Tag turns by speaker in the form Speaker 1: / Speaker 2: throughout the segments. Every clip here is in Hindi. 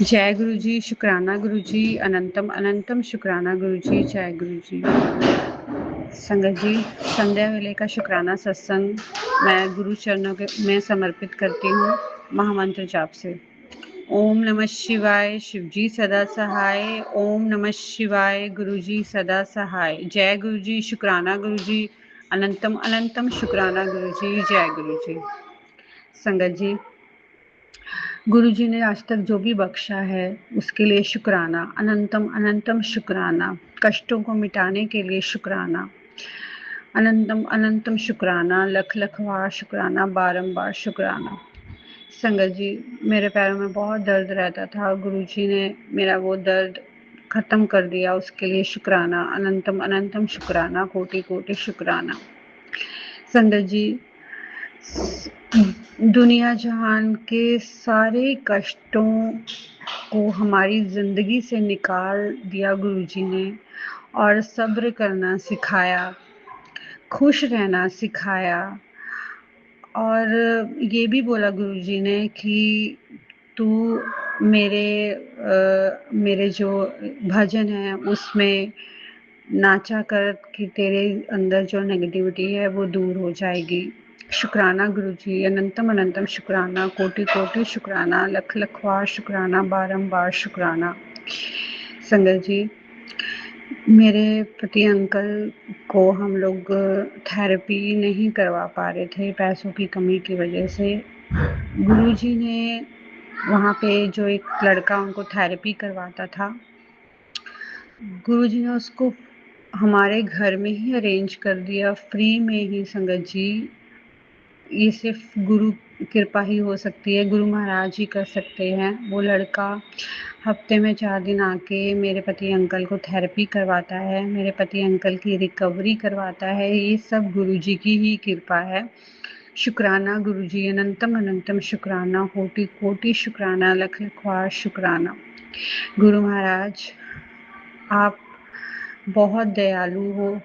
Speaker 1: जय गुरु जी, शुक्राना गुरु जी, अनंतम अनंतम शुक्राना गुरु जी, जय गुरु जी। संगत जी, संध्या वेले का शुक्राना सत्संग मैं गुरु चरणों में समर्पित करती हूँ महामंत्र जाप से। ओम नमः शिवाय, शिव जी सदा सहाय। ओम नमः शिवाय, गुरु जी सदा सहाय। जय गुरु जी, शुक्राना गुरु जी, अनंतम अनंतम शुक्राना गुरु जी, जय गुरु जी। संगत जी, गुरु जी ने आज तक जो भी बख्शा है उसके लिए शुक्राना, अनंतम अनंतम शुक्राना। कष्टों को मिटाने के लिए शुक्राना, अनंतम अनंतम शुक्राना। लख लख बार शुक्राना, बारंबार शुक्राना। संगत जी, मेरे पैरों में बहुत दर्द रहता था, गुरु जी ने मेरा वो दर्द खत्म कर दिया, उसके लिए शुक्राना, अनंतम अनंतम शुक्राना, कोटि कोटि शुक्राना। संगत जी, दुनिया जहान के सारे कष्टों को हमारी ज़िंदगी से निकाल दिया गुरु जी ने, और सब्र करना सिखाया, खुश रहना सिखाया। और ये भी बोला गुरु जी ने कि तू मेरे जो भजन है उसमें नाचा कर कि तेरे अंदर जो नेगेटिविटी है वो दूर हो जाएगी। शुक्राना गुरु जी, अनंतम अनंतम शुक्राना, कोटि कोटि शुक्राना, लख लख बार शुक्राना, बारंबार शुक्राना। संगत जी, मेरे पति अंकल को हम लोग थेरेपी नहीं करवा पा रहे थे पैसों की कमी की वजह से। गुरुजी ने वहाँ पे जो एक लड़का उनको थेरेपी करवाता था, गुरुजी ने उसको हमारे घर में ही अरेंज कर दिया, फ्री में ही। संगत जी, ये सिर्फ गुरु कृपा ही हो सकती है, गुरु महाराज ही कर सकते हैं। वो लड़का हफ्ते में 4 दिन आके मेरे पति अंकल को थेरेपी करवाता है, मेरे पति अंकल की रिकवरी करवाता है। ये सब गुरु जी की ही कृपा है। शुक्राना गुरु जी, अनंतम अनंतम शुक्राना, कोटि कोटि शुक्राना, लख लख बार शुक्राना। गुरु महाराज, आप बहुत दयालु हो,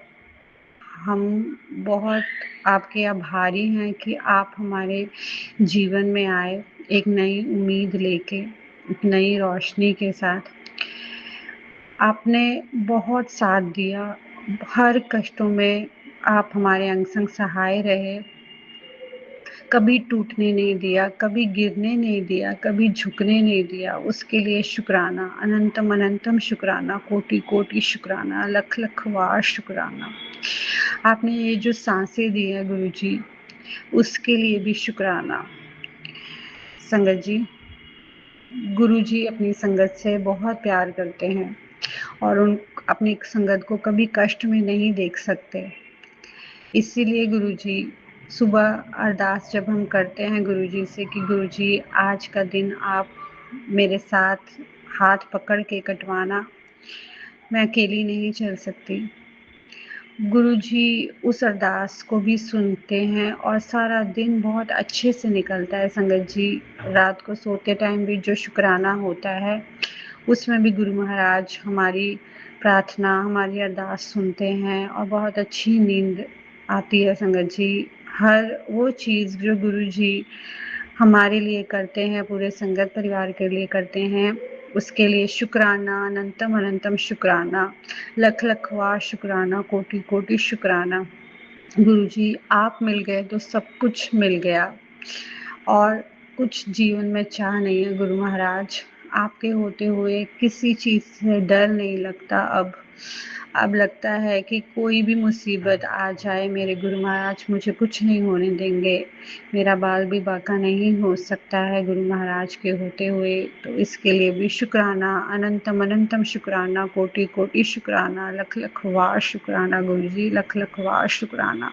Speaker 1: हम बहुत आपके आभारी हैं कि आप हमारे जीवन में आए एक नई उम्मीद लेके, एक नई रोशनी के साथ। आपने बहुत साथ दिया, हर कष्टों में आप हमारे अंग संग सहाय रहे, कभी टूटने नहीं दिया, कभी गिरने नहीं दिया, कभी झुकने नहीं दिया। उसके लिए शुक्राना, अनंतम अनंतम शुक्राना, कोटि कोटि शुक्राना, लख लख बार शुक्राना। आपने ये जो सांसें दी है गुरु जी, उसके लिए भी शुक्राना। संगत जी, गुरु जी अपनी संगत से बहुत प्यार करते हैं और उन अपनी संगत को कभी कष्ट में नहीं देख सकते। इसीलिए गुरु जी, सुबह अरदास जब हम करते हैं गुरु जी से कि गुरु जी आज का दिन आप मेरे साथ हाथ पकड़ के कटवाना, मैं अकेली नहीं चल सकती। गुरु जी उस अरदास को भी सुनते हैं और सारा दिन बहुत अच्छे से निकलता है। संगत जी, रात को सोते टाइम भी जो शुक्राना होता है उसमें भी गुरु महाराज हमारी प्रार्थना, हमारी अरदास सुनते हैं और बहुत अच्छी नींद आती है। संगत जी, हर वो चीज़ जो गुरु जी हमारे लिए करते हैं, पूरे संगत परिवार के लिए करते हैं, उसके लिए शुक्राना, अनंतम अनंतम शुक्राना, लख लख बार शुक्राना, कोटि कोटि शुक्राना। गुरु जी, आप मिल गए तो सब कुछ मिल गया और कुछ जीवन में चाह नहीं है गुरु महाराज। आपके होते हुए किसी चीज़ से डर नहीं लगता अब लगता है कि कोई भी मुसीबत आ जाए मेरे गुरु महाराज मुझे कुछ नहीं होने देंगे, मेरा बाल भी बांका नहीं हो सकता है गुरु महाराज के होते हुए। तो इसके लिए भी शुक्राना, अनंतम अनंतम शुक्राना, कोटि कोटि शुक्राना, लख लख बार शुक्राना गुरु जी, लख लख बार शुक्राना।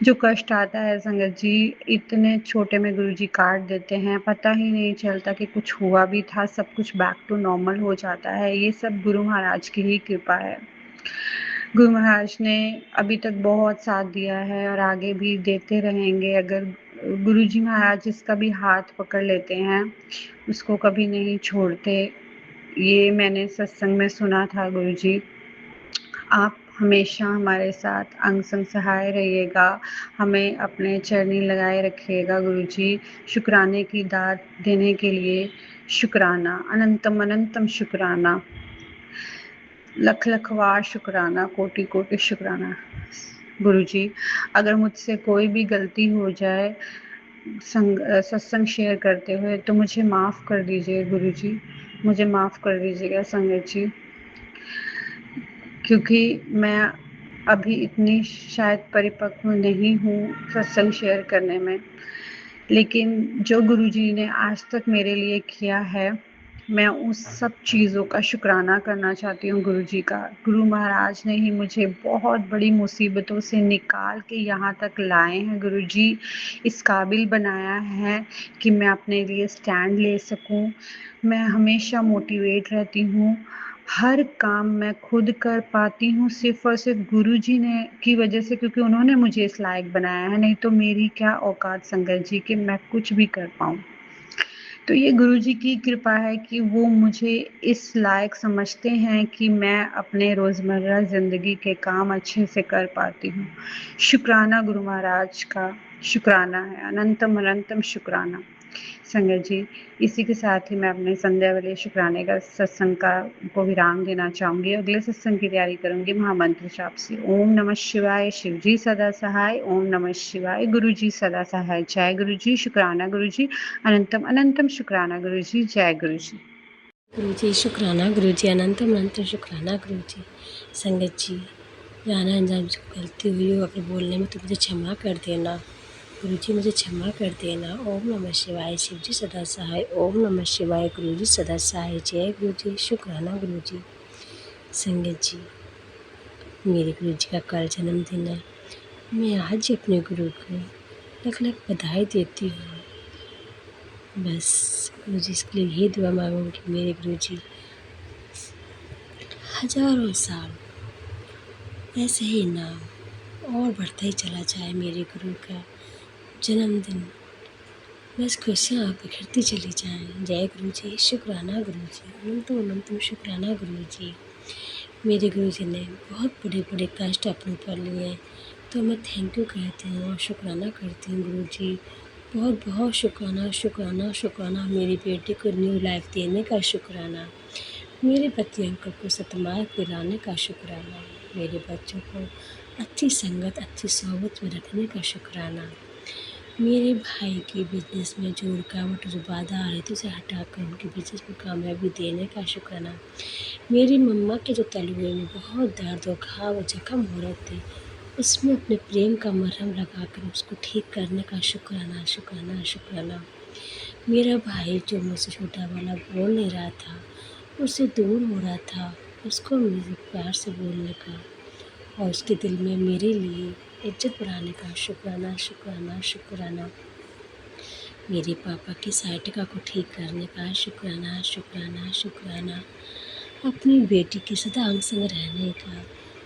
Speaker 1: जो कष्ट आता है संगत जी, इतने छोटे में गुरु जी काट देते हैं, पता ही नहीं चलता कि कुछ हुआ भी था, सब कुछ बैक टू नॉर्मल हो जाता है। ये सब गुरु महाराज की ही कृपा है। गुरु महाराज ने अभी तक बहुत साथ दिया है और आगे भी देते रहेंगे। अगर गुरु जी महाराज जिसका भी हाथ पकड़ लेते हैं उसको कभी नहीं छोड़ते। ये मैंने सत्संग में सुना था। गुरु जी, आप हमेशा हमारे साथ अंग संग सहाय रहिएगा, हमें अपने चरनी लगाए रखिएगा गुरु जी। शुक्राने की दात देने के लिए शुक्राना, अनंतम अनंतम शुक्राना, लख लखवार शुक्राना, कोटि कोटि शुक्राना। गुरुजी, अगर मुझसे कोई भी गलती हो जाए सत्संग शेयर करते हुए तो मुझे माफ़ कर दीजिए गुरुजी, मुझे माफ़ कर दीजिएगा संगत जी, क्योंकि मैं अभी इतनी शायद परिपक्व नहीं हूँ सत्संग शेयर करने में, लेकिन जो गुरुजी ने आज तक मेरे लिए किया है, मैं उस सब चीज़ों का शुक्राना करना चाहती हूँ गुरुजी का। गुरु महाराज ने ही मुझे बहुत बड़ी मुसीबतों से निकाल के यहाँ तक लाए हैं गुरुजी, इस काबिल बनाया है कि मैं अपने लिए स्टैंड ले सकूँ। मैं हमेशा मोटिवेट रहती हूँ, हर काम मैं खुद कर पाती हूँ सिर्फ़ और सिर्फ़ गुरुजी ने की वजह से, क्योंकि उन्होंने मुझे इस लायक बनाया है, नहीं तो मेरी क्या औकात संगत जी कि मैं कुछ भी कर पाऊँ। तो ये गुरुजी की कृपा है कि वो मुझे इस लायक समझते हैं कि मैं अपने रोज़मर्रा ज़िंदगी के काम अच्छे से कर पाती हूँ। शुक्राना गुरु महाराज का, शुक्राना है, अनंतम अनंतम शुक्राना। संगत जी, इसी के साथ ही मैं अपने संध्या वाले शुक्राने का सत्संग को विराम देना चाहूँगी। अगले सत्संग की तैयारी करूँगी महामंत्र जाप से। ओम नमः शिवाय, शिव जी सदा सहाय। ओम नमः शिवाय, गुरु जी सदा सहाय। जय गुरु जी, शुक्राना गुरु जी, अनंतम अनंतम शुक्राना गुरु जी, जय गुरु जी।
Speaker 2: गुरु जी शुक्राना, गुरु जी अनंतम अनंतम शुक्राना गुरु जी। संगत जी, जाना अनजान जो गलती हुई हो अगर बोलने में तो मुझे क्षमा कर देना। गुरु जी मुझे क्षमा कर देना। ओम नमः शिवाय, शिव जी सदा सहाय। ओम नमः शिवाय, गुरु जी सदा सहाय। जय गुरु जी, शुक्राना गुरु जी। संगत जी, मेरे गुरु जी का कल जन्मदिन है। मैं आज ही अपने गुरु को लख लख बधाई देती हूँ। बस गुरु जी इसके लिए यही दुआ मांगूंगी, मेरे गुरु जी हजारों साल ऐसे ही नाम और बढ़ता ही चला जाए। मेरे गुरु का जन्मदिन बस खुशियाँ बिखरती चली जाएं। जय गुरु जी, शुक्राना गुरु जी, अनंतम अनंतम शुक्राना गुरु जी। मेरे गुरु जी ने बहुत बड़े बड़े कष्ट अपने ऊपर लिए हैं, तो मैं थैंक यू कहती हूँ और शुक्राना करती हूँ गुरु जी। बहुत बहुत शुक्राना शुक्राना शुक्राना। मेरी बेटी को न्यू लाइफ देने का शुक्राना। मेरे पति अंकल को सतमार्ग पिलाने का शुक्राना। मेरे बच्चों को अच्छी संगत अच्छी सोहबत में रखने का शुक्राना। मेरे भाई की बिजनेस में जो रुकावट जो बाधा आ रही थी उसे हटाकर उनके बिजनेस में कामयाबी देने का शुक्राना। मेरी मम्मा के जो तलुए में बहुत दर्द और घाव और जख्म हो रहे थे, उसमें अपने प्रेम का मरहम लगाकर उसको ठीक करने का शुक्राना शुक्राना शुक्राना। मेरा भाई जो मुझसे छोटा वाला बोल नहीं रहा था, उससे दूर हो रहा था, उसको मुझे प्यार से बोलने का और उसके दिल में मेरे लिए इज्जत बढ़ाने का शुक्राना शुक्राना शुक्राना। मेरे पापा की साइटिका को ठीक करने का शुक्राना शुक्राना शुक्राना। अपनी बेटी की सदा अंग संग रहने का,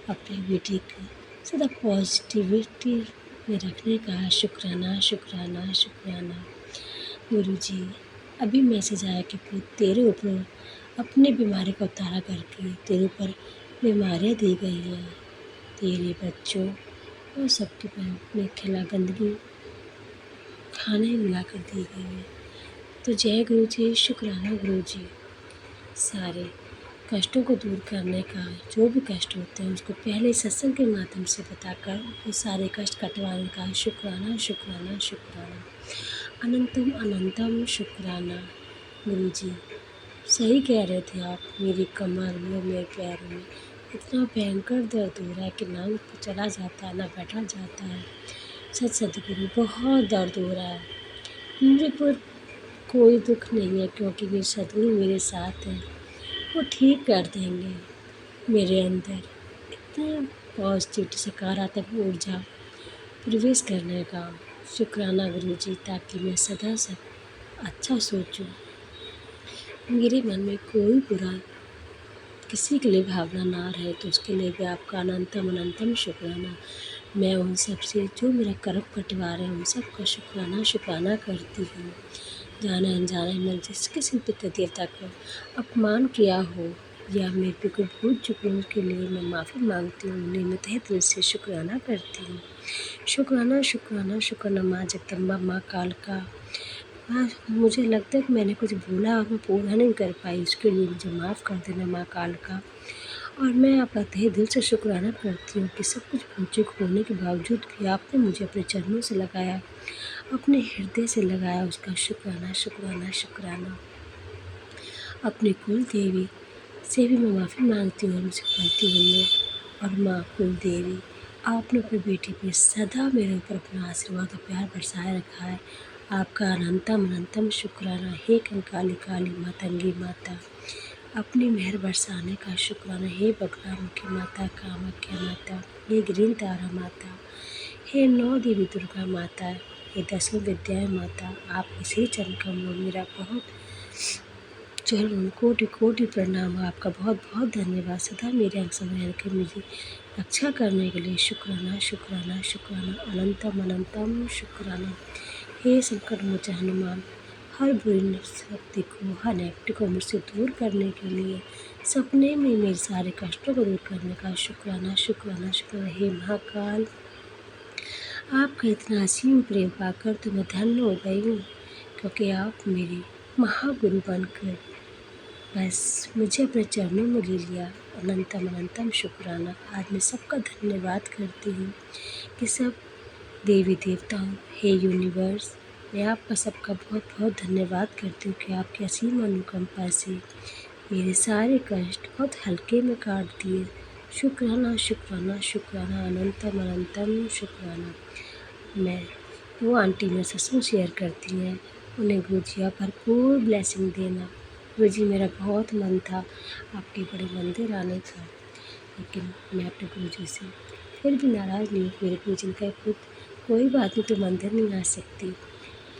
Speaker 2: अपनी बेटी को सदा पॉजिटिविटी में रखने का शुक्राना शुक्राना शुक्राना। गुरु जी, अभी मैसेज आया कि तेरे ऊपर अपनी बीमारी का उतारा करके तेरे ऊपर बीमारियाँ दी गई है, तेरे बच्चों और सबके में खिला गंदगी खाने में मिलाकर दी गई है। तो जय गुरु जी, शुक्राना गुरु जी। सारे कष्टों को दूर करने का, जो भी कष्ट होते हैं उसको पहले सत्संग के माध्यम से बताकर वो सारे कष्ट कटवाने का शुक्राना शुक्राना शुक्राना। अनंतम अनंतम शुक्राना गुरु जी। सही कह रहे थे आप, मेरी कमर में मेरे पैरों में इतना भयंकर दर्द हो रहा है कि ना ऊपर चला जाता है ना बैठा जाता है। सदगुरु बहुत दर्द हो रहा है। मुझे पर कोई दुख नहीं है क्योंकि मेरे सदगुरु मेरे साथ हैं, वो ठीक कर देंगे। मेरे अंदर इतना पॉजिटिव सकारात्मक ऊर्जा प्रवेश करने का शुक्राना गुरु जी, ताकि मैं सदा सब अच्छा सोचूं। मेरे मन में कोई बुरा किसी के लिए भावना ना रहे तो उसके लिए भी आपका अनंतम अनंतम शुक्राना। मैं उन सब से जो मेरा कर्म कटवा रहे हैं उन सब का शुक्राना शुक्राना करती हूँ। जाने अनजाने में जिस किसी पिता देवता का अपमान किया हो या मेरे पे कोई भूल चुकी हो उसके लिए मैं माफ़ी मांगती हूँ, उन्हें मैं तहे दिल से शुक्राना करती हूँ। शुक्राना शुक्राना शुक्राना। माँ जगदम्बा, माँ कालका, हाँ, मुझे लगता है कि मैंने कुछ बोला और मैं पूरा नहीं कर पाई, उसके लिए मुझे माफ़ कर देना माँ कालिका। और मैं आपका तहे दिल से शुक्राना करती हूँ कि सब कुछ भूल चूक होने के बावजूद भी आपने मुझे अपने चरणों से लगाया, अपने हृदय से लगाया, उसका शुक्राना शुक्राना शुक्राना। अपनी कुल देवी से भी मैं माफ़ी मांगती हूँ मुझसे गलती हुई है। और माँ कुल देवी, आपने अपनी बेटी पे सदा मेरे ऊपर अपना आशीर्वाद और प्यार बरसाए रखा है। आपका अनंतम अनंतम शुक्राना। हे कंकाली काली मातंगी माता, अपनी मेहर बरसाने का शुक्राना। हे बगलामुखी माता, कामाख्या माता, हे गिरिन तारा माता, हे नौ देवी दुर्गा माता, हे दसों विद्याएं माता, आप इसी चरण कमलों में मेरा बहुत चरण कोटि कोटि प्रणाम। आपका बहुत बहुत धन्यवाद। सदा मेरे अंग संग रह कर मुझे रक्षा करने के लिए शुक्राना शुक्राना शुक्राना। अनंतम अनंतम शुक्राना। हे संकट मोचन हनुमान, हर बुरी शक्ति को, हर नेगेटिव को मुझसे दूर करने के लिए, सपने में मेरे सारे कष्टों को दूर करने का शुक्राना शुक्राना शुक्राना। हे महाकाल, आपका इतना असीम प्रेम पाकर तो मैं धन्य हो गई हूँ, क्योंकि आप मेरे महागुरु बनकर बस मुझे अपने चरणों में ले लिया। अनंतम अनंतम शुक्राना। आज मैं सबका धन्यवाद करती हूँ कि सब देवी देवताओं, हे यूनिवर्स, मैं आपका सबका बहुत बहुत धन्यवाद करती हूँ कि आपकी असीम अनुकंपा से मेरे सारे कष्ट बहुत हल्के में काट दिए। शुक्राना शुक्राना शुक्राना। अनंतम अनंतम शुक्राना। मैं वो आंटी मेरे सत्संग शेयर करती हैं, उन्हें गुरुजी आप भरपूर ब्लेसिंग देना। गुरुजी, मेरा बहुत मन था आपके बड़े मंदिर आने का, लेकिन मैं अपने गुरुजी से फिर भी नाराज़ नहीं हूँ। मेरे गुरुजी ने कहा, खुद कोई बात नहीं, तो मंदिर नहीं आ सकती,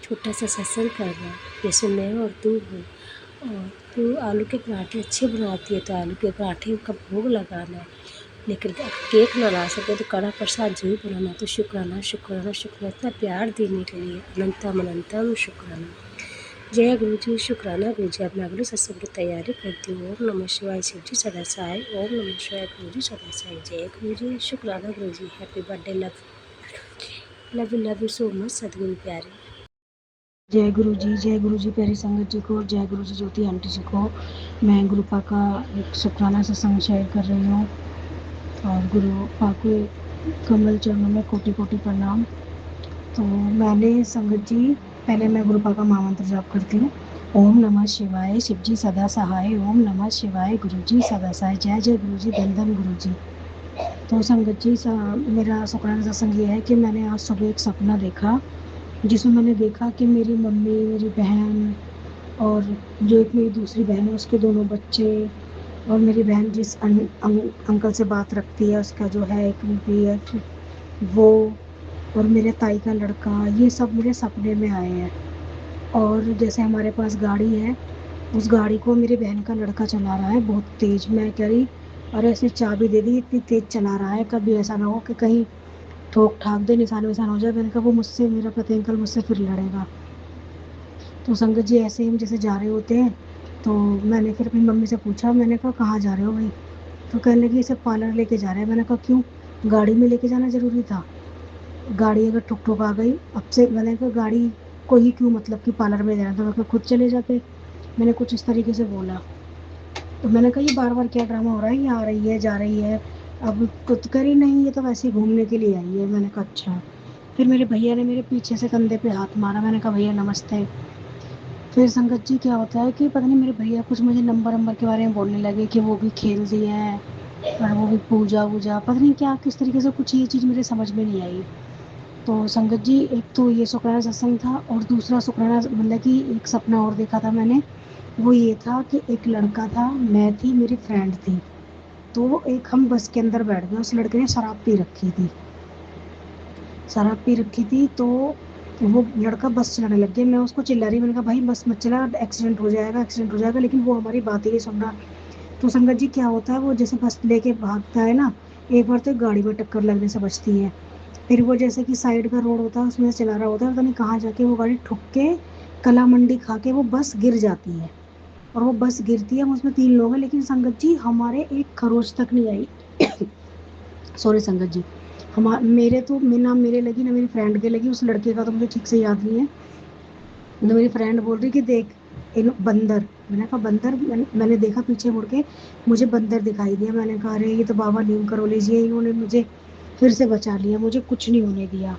Speaker 2: छोटा सा सत्संग करना, जैसे मैं और तू हो, और तू आलू के पराठे अच्छे बनाती है तो आलू के पराठे का भोग लगाना, लेकिन केक ना ला सके तो कड़ा प्रसाद जरूर बनाना। तो शुक्राना शुक्राना शुक्राना, इतना प्यार देने के लिए अनंतम अनंतम शुक्राना। जय गुरु जी। शुक्राना गुरु जी। अब मैं अगले सत्संग की तैयारी करती हूँ। ओम नमः शिवाय। शिव जी सदा सहाय। ओम नमः शिवाय। गुरु जी सदा सहाय। जय गुरु जी। शुक्राना Guru ji. Happy birthday. Love you so much Sadhguru प्यारे।
Speaker 3: जय गुरु जी प्यारी संगत जी को, जय गुरु जी ज्योति आंटी जी को। मैं गुरु पा का एक शुक्राना सत्संग शेयर कर रही हूँ और गुरु पा के कमल चरणों में कोटि कोटि प्रणाम। तो मैंने संगत जी, पहले मैं गुरु पा का महामंत्र जाप करती हूँ। ओम नमः शिवाय। शिव जी सदा सहाय। ओम नमः शिवाय। गुरु जी सदा सहाय। जय जय गुरु जी। धन धन गुरु जी। तो संगत जी, मेरा शुक्राना सत्संग ये है कि मैंने आज सुबह एक सपना देखा, जिसमें मैंने देखा कि मेरी मम्मी, मेरी बहन और जो एक मेरी दूसरी बहन है उसके दोनों बच्चे, और मेरी बहन जिस अंकल से बात रखती है उसका जो है एक बीएफ, वो, और मेरे ताई का लड़का, ये सब मेरे सपने में आए हैं। और जैसे हमारे पास गाड़ी है, उस गाड़ी को मेरी बहन का लड़का चला रहा है बहुत तेज़। मैं कह रही, अरे ऐसे चाबी दे दी, इतनी तेज़ चला रहा है, कभी ऐसा ना हो कि कहीं ठोक ठाक दे, निशान विशान हो जाए। मैंने कहा वो मुझसे, मेरा पति अंकल मुझसे फिर लड़ेगा। तो संगत जी, ऐसे ही हम जैसे जा रहे होते हैं, तो मैंने फिर अपनी मम्मी से पूछा, मैंने कहा कहाँ जा रहे हो भाई? तो कहने लगी इसे पार्लर लेके जा रहे हैं। मैंने कहा क्यों, गाड़ी में लेके जाना ज़रूरी था? गाड़ी अगर ठुक ठुक आ गई अब से, मैंने कहा गाड़ी को ही क्यों मतलब कि पार्लर में जाना था, मैं कहा खुद चले जाते। मैंने कुछ इस तरीके से बोला। तो मैंने कहा ये बार बार क्या ड्रामा हो रहा है, ये आ रही है जा रही है, अब कुछ करी नहीं, ये तो वैसे ही घूमने के लिए आई है। मैंने कहा अच्छा। फिर मेरे भैया ने मेरे पीछे से कंधे पे हाथ मारा। मैंने कहा भैया नमस्ते। फिर संगत जी क्या होता है कि पता नहीं मेरे भैया कुछ मुझे नंबर नंबर के बारे में बोलने लगे कि वो भी खेल दिए हैं और वो भी पूजा वूजा, पता नहीं क्या किस तरीके से, कुछ ये चीज़ मेरे समझ में नहीं आई। तो संगत जी, एक तो ये शुक्राना सत्संग था, और दूसरा शुक्राना मतलब कि एक सपना और देखा था मैंने। वो ये था कि एक लड़का था, मैं थी, मेरी फ्रेंड थी। तो एक हम बस के अंदर बैठ गए, उस लड़के ने शराब पी रखी थी। शराब पी रखी थी तो वो लड़का बस चलाने लग गया। मैं उसको चिल्ला रही, मैंने कहा भाई बस मत चला, एक्सीडेंट हो जाएगा, एक्सीडेंट हो जाएगा, लेकिन वो हमारी बात ही नहीं सुन रहा। तो संगत जी क्या होता है, वो जैसे बस लेके भागता है ना, एक बार तो एक गाड़ी में टक्कर लगने से बचती है। फिर वो जैसे कि साइड का रोड होता है उसमें से चला रहा होता है, पता नहीं कहाँ जाके वो गाड़ी ठुक के कला मंडी खा के वो बस गिर जाती है। और वो बस गिरती है, हम उसमें 3 लोग हैं, लेकिन संगत जी हमारे एक खरोच तक नहीं आई। सॉरी संगत जी, हम मेरे तो ना मेरे लगी ना मेरी फ्रेंड के लगी, उस लड़के का तो मुझे ठीक से याद नहीं है। तो मेरी फ्रेंड बोल रही कि देख इन बंदर। मैंने कहा बंदर? मैंने देखा पीछे मुड़ के, मुझे बंदर दिखाई दिया। मैंने कहा अरे ये तो बाबा नीम करोली जी है, इन्होंने मुझे फिर से बचा लिया, मुझे कुछ नहीं होने दिया।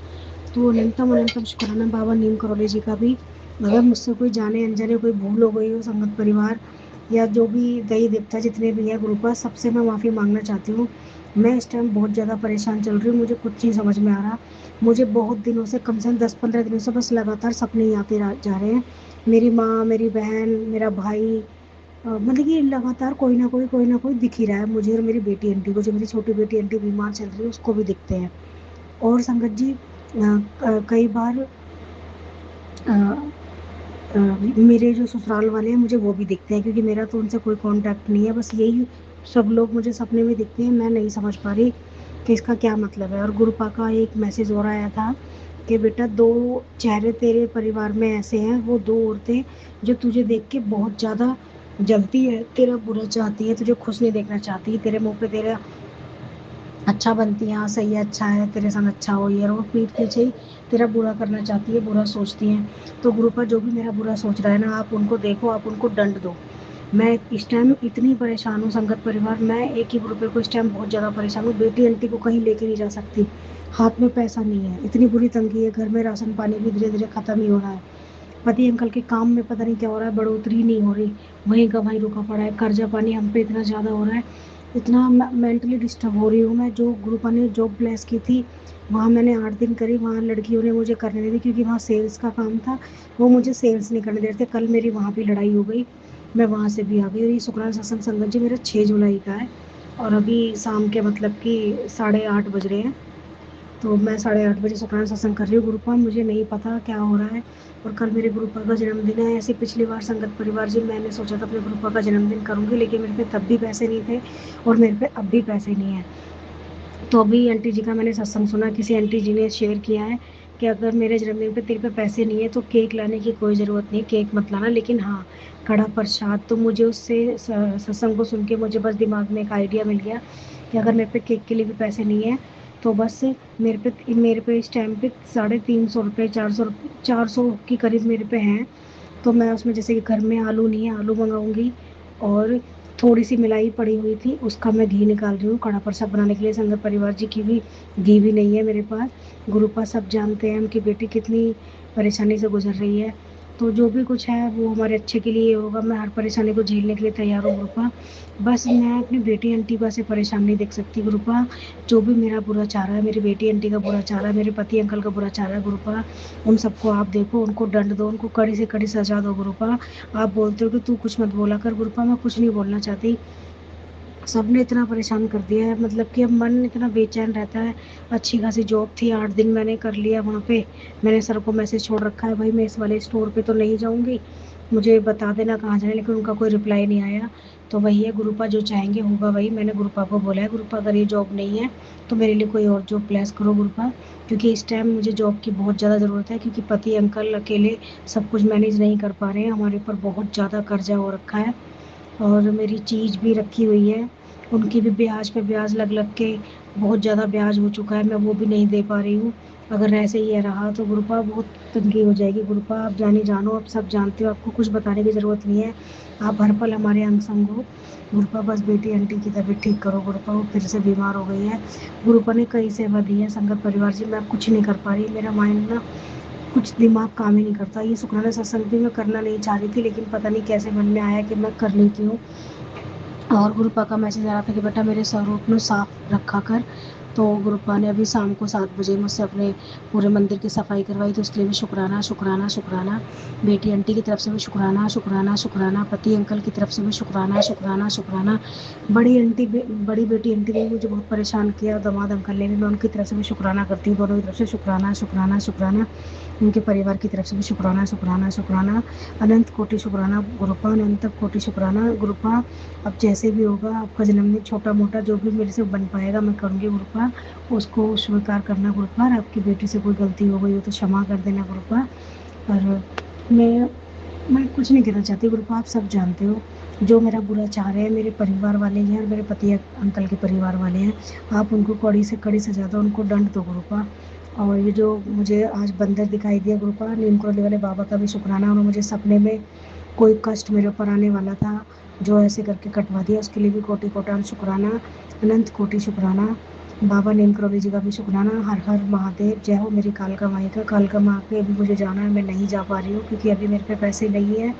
Speaker 3: तो अनंतम अनंतम शुक्राना बाबा नीम करोली जी का भी। अगर मुझसे कोई जाने अनजाने कोई भूल हो गई हो संगत परिवार या जो भी दई देवता जितने भी है ग्रुप, सबसे मैं माफ़ी मांगना चाहती हूँ। मैं इस टाइम बहुत ज़्यादा परेशान चल रही हूँ, मुझे कुछ नहीं समझ में आ रहा। मुझे बहुत दिनों से, कम से कम 10-15 दिनों से बस लगातार सपने ही आते जा रहे हैं। मेरी माँ, मेरी बहन, मेरा भाई, मतलब कि लगातार कोई ना कोई दिख ही रहा है मुझे। और मेरी बेटी आंटी को, जो मेरी छोटी बेटी आंटी बीमार चल रही है, उसको भी दिखते हैं। और संगत जी कई बार अ, मेरे जो ससुराल वाले हैं मुझे वो भी दिखते हैं, क्योंकि मेरा तो उनसे कोई कांटेक्ट नहीं है। बस यही सब लोग मुझे सपने में दिखते हैं। मैं नहीं समझ पा रही कि इसका क्या मतलब है। और गुरुपा का एक मैसेज और आया था कि बेटा दो चेहरे तेरे परिवार में ऐसे हैं, वो दो औरतें जो तुझे देख के बहुत ज़्यादा जलती है, तेरा बुरा चाहती है, तुझे खुश नहीं देखना चाहती, तेरे मुंह पे तेरा अच्छा बनती है, हाँ सही है, अच्छा है, तेरे संग अच्छा हो, ये और पीठ पीछे ही तेरा बुरा करना चाहती है, बुरा सोचती हैं। तो गुरु पर जो भी मेरा बुरा सोच रहा है ना, आप उनको देखो, आप उनको दंड दो। मैं इस टाइम इतनी परेशान हूँ संगत परिवार, मैं एक ही ग्रुप को इस टाइम बहुत ज़्यादा परेशान हूँ। बेटी आंटी को कहीं लेके नहीं जा सकती, हाथ में पैसा नहीं है, इतनी बुरी तंगी है, घर में राशन पानी भी धीरे धीरे ख़त्म ही हो रहा है। पति अंकल के काम में पता नहीं क्या हो रहा है, बढ़ोतरी नहीं हो रही, वहीं का वहीं रुका पड़ा है। कर्जा पानी हम पे इतना ज़्यादा हो रहा है, इतना मेंटली डिस्टर्ब हो रही हूँ मैं। जो ग्रुप ने जॉब प्लेस की थी, वहाँ मैंने 8 दिन करी, वहाँ लड़कियों ने मुझे करने नहीं दी, क्योंकि वहाँ सेल्स का काम था, वो मुझे सेल्स नहीं करने दे रहे थे। कल मेरी वहाँ भी लड़ाई हो गई, मैं वहाँ से भी आ गई। और ये शुक्राना सत्संग संगत जी मेरा 6 जुलाई का है, और अभी शाम के मतलब कि 8:30 बज रहे हैं। तो मैं 8:30 बजे शुक्राना सत्संग कर रही हूँ गुरुपा, मुझे नहीं पता क्या हो रहा है। और कल मेरे गुरुपा का जन्मदिन है। ऐसे पिछली बार संगत परिवार जी मैंने सोचा था अपने गुरुपा का जन्मदिन करूँगी, लेकिन मेरे पे तब भी पैसे नहीं थे और मेरे पे अब भी पैसे नहीं है। तो अभी आंटी जी का मैंने सत्संग सुना, किसी आंटी जी ने शेयर किया है कि अगर मेरे जन्मदिन पे तेरे पे पैसे नहीं है तो केक लाने की कोई ज़रूरत नहीं, केक मत लाना, लेकिन हाँ कड़ा प्रसाद। तो मुझे उससे सत्संग को सुन के मुझे बस दिमाग में एक आइडिया मिल गया कि अगर मेरे पे केक के लिए भी पैसे नहीं है तो बस मेरे पे इस टाइम पे 350 रुपये, 400 के करीब मेरे पे हैं। तो मैं उसमें, जैसे कि घर में आलू नहीं है, आलू मंगाऊंगी। और थोड़ी सी मिलाई पड़ी हुई थी, उसका मैं घी निकाल रही हूँ कड़ा प्रसाद बनाने के लिए। संगत परिवार जी की भी घी भी नहीं है मेरे पास। गुरुपा सब जानते हैं उनकी बेटी कितनी परेशानी से गुजर रही है। तो जो भी कुछ है वो हमारे अच्छे के लिए होगा, मैं हर परेशानी को झेलने के लिए तैयार हूँ गुरुपा। बस मैं अपनी बेटी आंटी को ऐसे परेशान नहीं देख सकती गुरुपा। जो भी मेरा बुरा चाह रहा है, मेरी बेटी आंटी का बुरा चाह रहा है, मेरे पति अंकल का बुरा चाह रहा है गुरुपा, उन सबको आप देखो, उनको दंड दो, उनको कड़ी से कड़ी सजा दो गुरुपा। आप बोलते हो कि तू कुछ मत बोला कर गुरुपा, मैं कुछ नहीं बोलना चाहती। सबने इतना परेशान कर दिया है, मतलब कि अब मन इतना बेचैन रहता है। अच्छी खासी जॉब थी, 8 दिन मैंने कर लिया वहाँ पे। मैंने सर को मैसेज छोड़ रखा है, भाई मैं इस वाले स्टोर पे तो नहीं जाऊँगी, मुझे बता देना कहाँ जाना है, लेकिन उनका कोई रिप्लाई नहीं आया। तो वही है, गुरुपा जो चाहेंगे होगा वही। मैंने गुरुपा को बोला है, गुरुपा अगर ये जॉब नहीं है तो मेरे लिए कोई और जॉब प्लेस करो गुरुपा, क्योंकि इस टाइम मुझे जॉब की बहुत ज़्यादा ज़रूरत है, क्योंकि पति अंकल अकेले सब कुछ मैनेज नहीं कर पा रहे हैं, हमारे ऊपर बहुत ज़्यादा कर्जा हो रखा है। और मेरी चीज़ भी रखी हुई है, उनकी भी ब्याज पे ब्याज लग लग के बहुत ज़्यादा ब्याज हो चुका है, मैं वो भी नहीं दे पा रही हूँ। अगर ऐसे ही रहा तो गुरुपा बहुत तंगी हो जाएगी गुरुपा। आप जानी जानो, आप सब जानते हो, आपको कुछ बताने की ज़रूरत नहीं है, आप हर पल हमारे अंग संग हो गुरुपा। बस बेटी आंटी की तबीयत ठीक करो गुरुपा, वो फिर से बीमार हो गई है। गुरुपा ने कई सेवा दी है संगत परिवार जी, मैं कुछ नहीं कर पा रही, मेरा माइंड ना कुछ दिमाग काम ही नहीं करता। ये शुक्राना सत्संग भी मैं करना नहीं चाह रही थी, लेकिन पता नहीं कैसे मन में आया कि मैं कर लेती हूँ। और गुरुपा का मैसेज आ रहा था कि बेटा मेरे स्वरूप में साफ रखा कर। तो गुरुपा ने अभी शाम को 7 बजे मुझसे अपने पूरे मंदिर की सफाई करवाई, तो इसलिए भी शुक्राना शुक्राना शुक्राना। बेटी आंटी की तरफ से भी शुक्राना शुक्राना शुक्राना, पति अंकल की तरफ से भी शुक्राना शुक्राना शुक्राना। बड़ी बेटी आंटी ने भी मुझे बहुत परेशान किया, दामाद अंकल ने भी, मैं उनकी तरफ से भी शुक्राना करती हूँ, दोनों की तरफ से शुक्राना शुक्राना शुक्राना। उनके परिवार की तरफ से भी शुक्राना शुक्राना शुक्राना। अनंत कोटि शुक्राना गुरुपा, अनंत कोटि शुक्राना गुरुपा। अब जैसे भी होगा आपका जन्मदिन, छोटा मोटा जो भी मेरे से बन पाएगा मैं करूँगी गुरुपा, उसको स्वीकार करना गुरुपा। और आपकी बेटी से कोई गलती हो गई हो तो क्षमा कर देना गुरुपा। और मैं कुछ नहीं कहना चाहती गुरुपा, आप सब जानते हो जो मेरा बुरा चाह रहे हैं मेरे परिवार वाले हैं और मेरे पति अंकल के परिवार वाले हैं। आप उनको कड़ी से कड़ी सजा दो, उनको दंड दो गुरुपा। और ये जो मुझे आज बंदर दिखाई दिया गुरुपा, नीम करोली वाले बाबा का भी शुक्राना। उन्होंने मुझे सपने में कोई कष्ट मेरे ऊपर आने वाला था, जो ऐसे करके कटवा दिया, उसके लिए भी कोटि कोटान शुक्राना, अनंत कोटि शुक्राना। बाबा नीम करोली जी का भी शुक्राना। हर हर महादेव। जय हो मेरी कालका माई का। कालका माँ के अभी मुझे जाना है, मैं नहीं जा पा रही हूँ क्योंकि अभी मेरे पे पैसे नहीं है।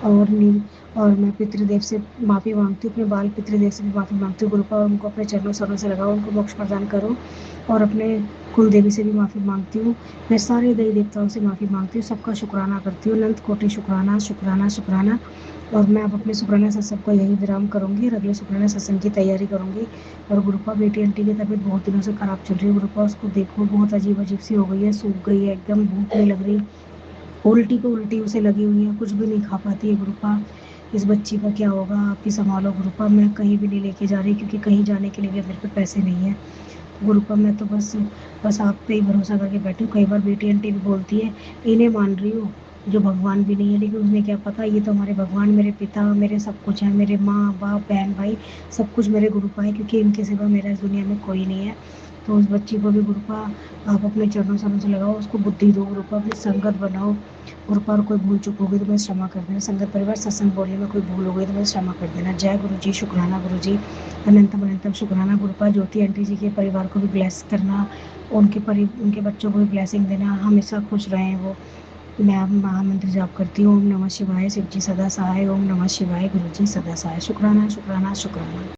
Speaker 3: और नीम और मैं पितृदेव से माफ़ी मांगती हूँ, अपने बाल पितृदेव से भी माफ़ी मांगती हूँ गुरुपा, और उनको अपने चरणों सरों से लगाओ, उनको मोक्ष प्रदान करो। और अपने कुल देवी से भी माफ़ी मांगती हूँ। मैं सारे देवी देवताओं से माफ़ी मांगती हूँ, सबका शुक्राना करती हूँ। अनंत कोटि शुक्राना शुक्राना शुक्राना। और मैं अब अपने शुक्राना सत्संग को यही विराम करूँगी और अगले शुक्राना सत्संग की तैयारी करूँगी। और गुरुपा, बेटी आंटी की तबीयत बहुत दिनों से ख़राब चल रही है गुरुपा, उसको देखो बहुत अजीब अजीब सी हो गई है, सूख गई है एकदम, भूख नहीं लग रही, उल्टी पे उल्टी उसे लगी हुई है, कुछ भी नहीं खा पाती है गुरुपा। इस बच्ची का क्या होगा, आप ही संभालो गुरुपा। मैं कहीं भी नहीं लेके जा रही क्योंकि कहीं जाने के लिए भी मेरे पे पैसे नहीं है गुरुपा। मैं तो बस आप पे ही भरोसा करके बैठी हूँ। कई बार बेटी आंटी भी बोलती है इन्हें मान रही हूँ जो भगवान भी नहीं है, लेकिन उन्हें क्या पता ये तो हमारे भगवान, मेरे पिता, मेरे सब कुछ है, मेरे माँ बाप बहन भाई सब कुछ मेरे गुरुपा है, क्योंकि इनके सिवा मेरा इस दुनिया में कोई नहीं है। तो उस बच्ची को भी गुरुपा आप अपने चरणों सरों से लगाओ, उसको बुद्धि दो गुरुपा, अपनी संगत बनाओ गुरुपा। और कोई भूल चूक होगी तो मैं क्षमा कर देना। संगत परिवार सत्संग बोलने में कोई भूल हो गई तो मैं क्षमा कर देना। जय गुरु जी। शुक्राना गुरु जी। अनंतम अनंतम शुक्राना गुरुपा। ज्योति आंटी जी के परिवार को भी ब्लेस करना, उनके बच्चों को भी ब्लेसिंग देना, हमेशा खुश रहें वो। मैं अब महामंत्र जाप करती हूँ। ओम नमः शिवाय। शिव जी सदा सहाय। ओम नमः शिवाय। गुरु जी सदा सहाय। शुक्राना शुक्राना शुक्राना।